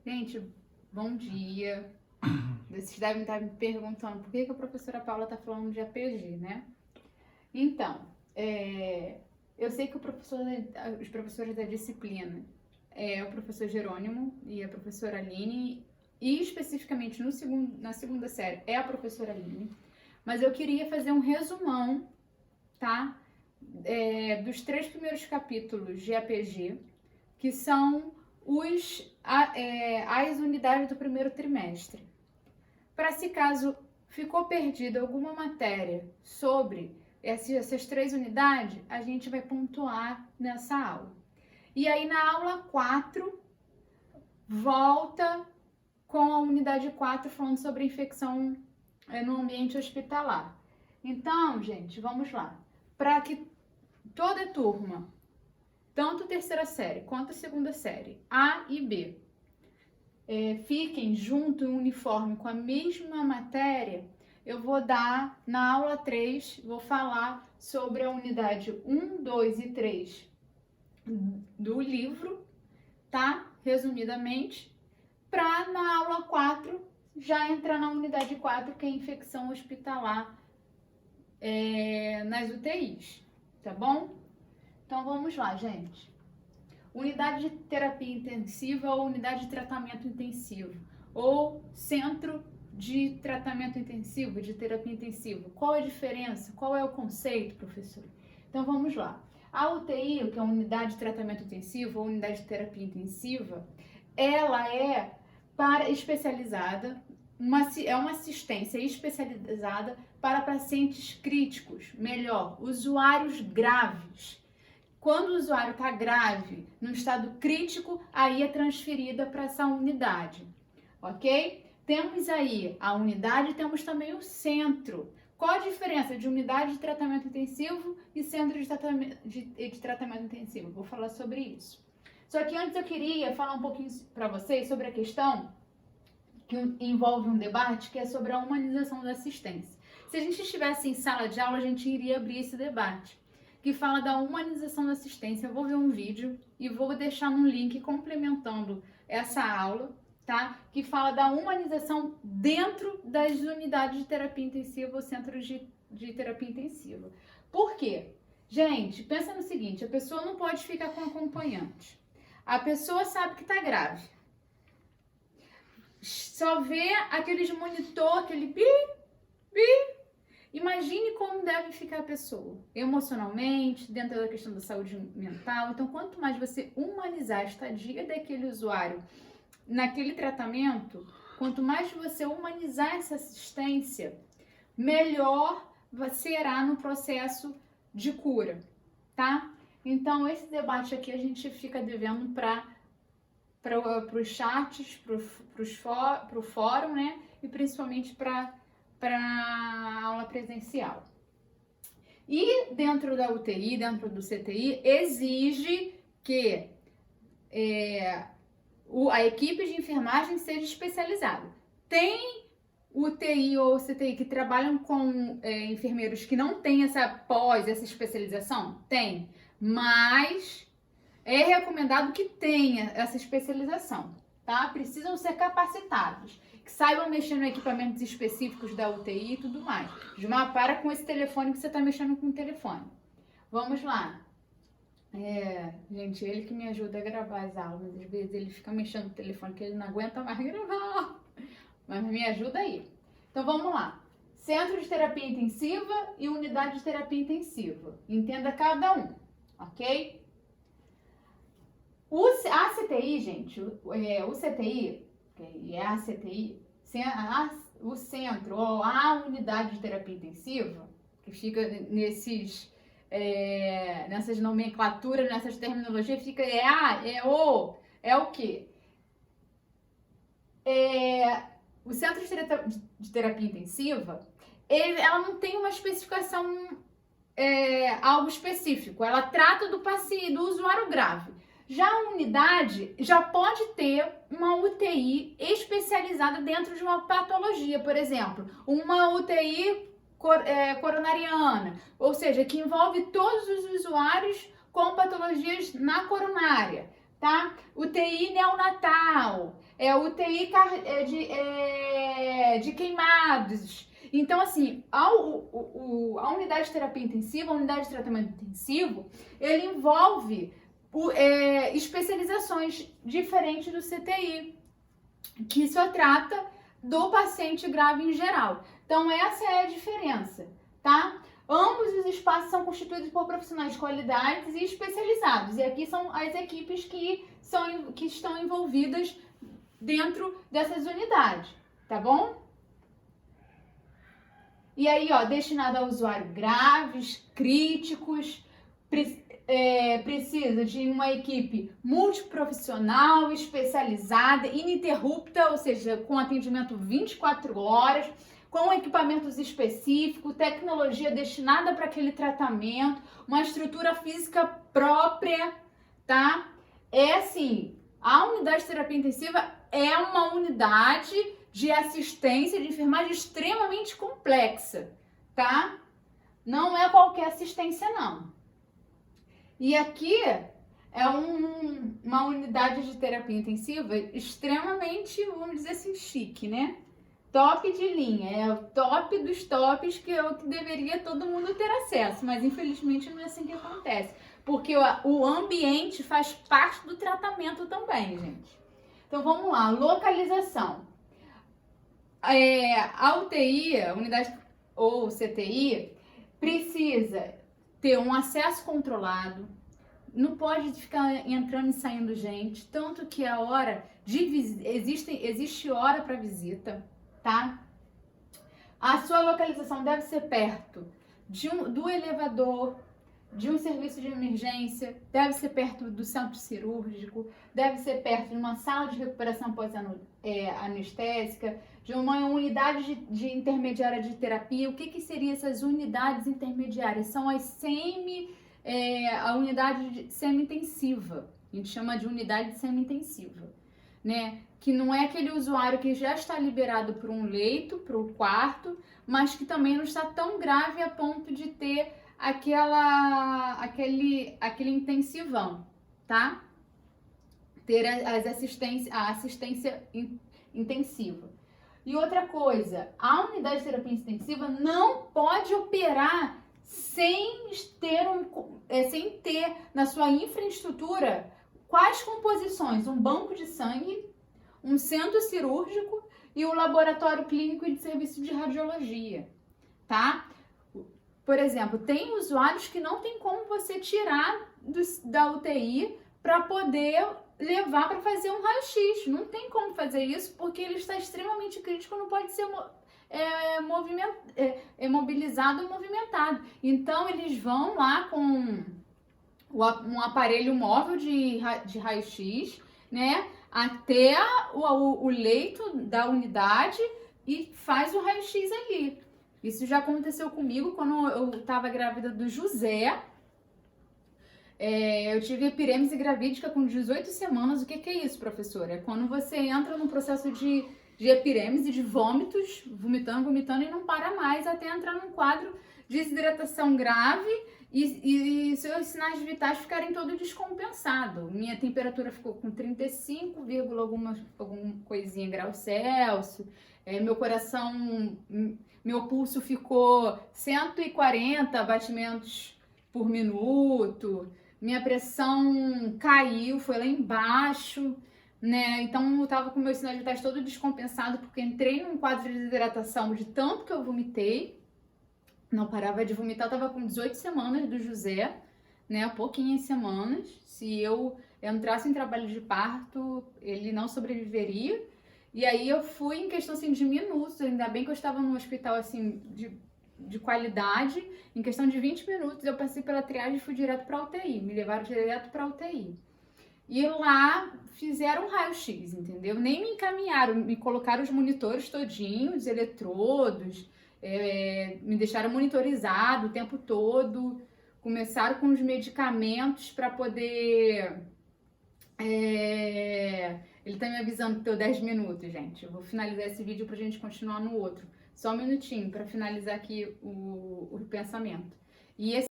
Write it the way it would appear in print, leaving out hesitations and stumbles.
Gente, bom dia. Vocês devem estar me perguntando por que a professora Paula está falando de APG, né? Então, eu sei que os professores da disciplina o professor Jerônimo e a professora Aline, e especificamente na segunda série é a professora Aline, mas eu queria fazer um resumão, tá? Dos 3 primeiros capítulos de APG, que são as unidades do primeiro trimestre. Para se caso ficou perdida alguma matéria sobre essas 3 unidades, a gente vai pontuar nessa aula. E aí na aula 4, volta com a unidade 4 falando sobre infecção no ambiente hospitalar. Então, gente, vamos lá. Para que toda turma, tanto terceira série quanto a segunda série, A e B, fiquem junto em uniforme com a mesma matéria, eu vou dar na aula 3, vou falar sobre a unidade 1, 2 e 3 do livro, tá? Resumidamente, para na aula 4 já entrar na unidade 4, que é infecção hospitalar nas UTIs, tá bom? Então vamos lá, gente. Unidade de terapia intensiva ou unidade de tratamento intensivo, ou centro de tratamento intensivo, de terapia intensiva. Qual é a diferença? Qual é o conceito, professor? Então vamos lá. A UTI, que é a unidade de tratamento intensivo ou unidade de terapia intensiva, ela é especializada, é uma assistência especializada para pacientes críticos, melhor, usuários graves. Quando o usuário está grave, no estado crítico, aí é transferida para essa unidade, ok? Temos aí a unidade, temos também o centro. Qual a diferença de unidade de tratamento intensivo e centro de tratamento intensivo? Vou falar sobre isso. Só que antes eu queria falar um pouquinho para vocês sobre a questão que envolve um debate, que é sobre a humanização da assistência. Se a gente estivesse em sala de aula, a gente iria abrir esse debate, que fala da humanização da assistência. Eu vou ver um vídeo e vou deixar um link complementando essa aula, tá? Que fala da humanização dentro das unidades de terapia intensiva ou centros de terapia intensiva. Por quê? Gente, pensa no seguinte, a pessoa não pode ficar com acompanhante. A pessoa sabe que tá grave. Só vê aqueles monitor, aquele pi. Imagine como deve ficar a pessoa, emocionalmente, dentro da questão da saúde mental. Então, quanto mais você humanizar a estadia daquele usuário naquele tratamento, quanto mais você humanizar essa assistência, melhor será no processo de cura, tá? Então, esse debate aqui a gente fica devendo para os chats, para o fórum, né? E principalmente para a aula presencial. E dentro da UTI, dentro do CTI, exige que a equipe de enfermagem seja especializada. Tem UTI ou CTI que trabalham com enfermeiros que não têm essa especialização? Tem, mas é recomendado que tenha essa especialização, tá? Precisam ser capacitados, que saibam mexer em equipamentos específicos da UTI e tudo mais. Gilmar, para com esse telefone que você está mexendo com o telefone. Vamos lá. Gente, ele que me ajuda a gravar as aulas. Às vezes ele fica mexendo no telefone que ele não aguenta mais gravar. Mas me ajuda aí. Então vamos lá. Centro de terapia intensiva e unidade de terapia intensiva. Entenda cada um, ok? A CTI, gente, o CTI, que é a CTI, o centro ou a unidade de terapia intensiva, que fica nessas nomenclaturas, nessas terminologias, fica o quê? O centro de terapia intensiva, ela não tem uma especificação, algo específico, ela trata do paciente, do usuário grave. Já a unidade já pode ter uma UTI especializada dentro de uma patologia, por exemplo, uma UTI coronariana, ou seja, que envolve todos os usuários com patologias na coronária, tá? UTI neonatal, UTI de queimados. Então, assim, a unidade de terapia intensiva, a unidade de tratamento intensivo, ele envolve especializações diferentes do CTI, que só trata do paciente grave em geral. Então, essa é a diferença, tá? Ambos os espaços são constituídos por profissionais de qualidade e especializados. E aqui são as equipes que estão envolvidas dentro dessas unidades, tá bom? E aí, ó, destinado a usuários graves, críticos, precisa de uma equipe multiprofissional, especializada, ininterrupta, ou seja, com atendimento 24 horas, com equipamentos específicos, tecnologia destinada para aquele tratamento, uma estrutura física própria, tá? Assim, a unidade de terapia intensiva é uma unidade de assistência de enfermagem extremamente complexa, tá? Não é qualquer assistência, não. E aqui é uma unidade de terapia intensiva extremamente, vamos dizer assim, chique, né? Top de linha, é o top dos tops que é o que deveria todo mundo ter acesso, mas infelizmente não é assim que acontece, porque o ambiente faz parte do tratamento também, gente. Então vamos lá, localização. A UTI, a unidade ou CTI, precisa ter um acesso controlado, não pode ficar entrando e saindo gente, tanto que a hora de existe hora para visita, tá? A sua localização deve ser perto do elevador, de um serviço de emergência, deve ser perto do centro cirúrgico, deve ser perto de uma sala de recuperação pós-anestésica, de uma unidade de intermediária de terapia. O que seriam essas unidades intermediárias? São a unidade semi-intensiva. A gente chama de unidade semi-intensiva, né? Que não é aquele usuário que já está liberado para um leito, para o quarto, mas que também não está tão grave a ponto de ter aquele intensivão, tá? Ter a assistência intensiva. E outra coisa, a unidade de terapia intensiva não pode operar sem ter na sua infraestrutura quais composições? Um banco de sangue, um centro cirúrgico e o laboratório clínico de serviço de radiologia, tá? Por exemplo, tem usuários que não tem como você tirar da UTI para poder levar para fazer um raio-x. Não tem como fazer isso porque ele está extremamente crítico, não pode ser mobilizado ou movimentado. Então, eles vão lá com um aparelho móvel de raio-x, né, até o leito da unidade e faz o raio-x ali. Isso já aconteceu comigo quando eu estava grávida do José. Eu tive epirêmese gravídica com 18 semanas. O que é isso, professora? É quando você entra num processo de epirêmese, de vômitos, vomitando e não para mais até entrar num quadro de desidratação grave e seus sinais vitais ficarem todo descompensados. Minha temperatura ficou com 35, alguma coisinha graus Celsius. Meu coração, meu pulso ficou 140 batimentos por minuto. Minha pressão caiu, foi lá embaixo, né? Então eu tava com meus sinais vitais todo descompensado porque entrei num quadro de desidratação de tanto que eu vomitei. Não parava de vomitar, eu tava com 18 semanas do José, né? Pouquinhas semanas. Se eu entrasse em trabalho de parto, ele não sobreviveria. E aí eu fui em questão assim, de minutos, ainda bem que eu estava num hospital assim de qualidade, em questão de 20 minutos eu passei pela triagem e fui direto para UTI, me levaram direto para UTI. E lá fizeram um raio-x, entendeu? Nem me encaminharam, me colocaram os monitores todinhos, os eletrodos, me deixaram monitorizado o tempo todo, começaram com os medicamentos para poder... Ele tá me avisando que deu 10 minutos, gente. Eu vou finalizar esse vídeo pra gente continuar no outro. Só um minutinho para finalizar aqui o pensamento. E esse